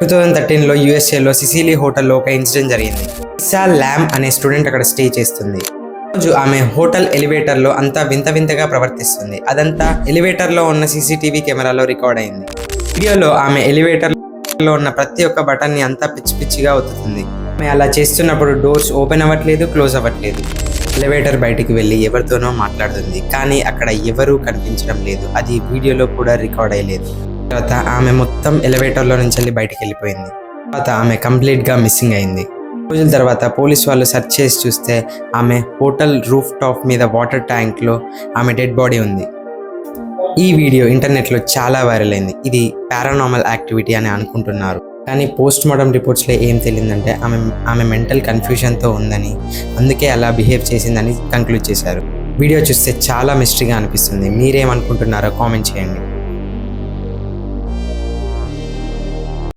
2013లో యూఎస్ఏలో Sicily హోటల్లో ఒక incident జరిగింది. ఇసా ల్యామ్ అనే స్టూడెంట్ అక్కడ స్టే చేస్తుంది. రోజు ఆమె హోటల్ ఎలివేటర్లో అంతా వింత వింతగా ప్రవర్తిస్తుంది. అదంతా ఎలివేటర్లో ఉన్న సీసీటీవీ కెమెరాలో రికార్డ్ అయింది. వీడియోలో ఆమె ఎలివేటర్లో ఉన్న ప్రతి ఒక్క బటన్ని అంతా పిచ్చి పిచ్చిగా ఒత్తుతుంది. ఆమె అలా చేస్తున్నప్పుడు డోర్స్ ఓపెన్ అవ్వట్లేదు, క్లోజ్ అవ్వట్లేదు. ఎలివేటర్ బయటికి వెళ్ళి ఎవరితోనో మాట్లాడుతుంది, కానీ అక్కడ ఎవరూ కనిపించడం లేదు. అది వీడియోలో కూడా రికార్డ్ అయ్యలేదు. తర్వాత ఆమె మొత్తం ఎలివేటర్లో నుంచి వెళ్ళి బయటికి వెళ్ళిపోయింది. తర్వాత ఆమె కంప్లీట్గా మిస్సింగ్ అయింది. రోజుల తర్వాత పోలీస్ వాళ్ళు సెర్చ్ చేసి చూస్తే ఆమె హోటల్ రూఫ్ టాప్ మీద వాటర్ ట్యాంక్లో ఆమె డెడ్ బాడీ ఉంది. ఈ వీడియో ఇంటర్నెట్లో చాలా వైరల్ అయింది. ఇది పారానార్మల్ యాక్టివిటీ అని అనుకుంటున్నారు, కానీ పోస్ట్ మార్టం రిపోర్ట్స్లో ఏం తెలియదంటే ఆమె మెంటల్ కన్ఫ్యూజన్తో ఉందని, అందుకే అలా బిహేవ్ చేసిందని కంక్లూడ్ చేశారు. వీడియో చూస్తే చాలా మిస్టరీగా అనిపిస్తుంది. మీరేమనుకుంటున్నారో కామెంట్ చేయండి.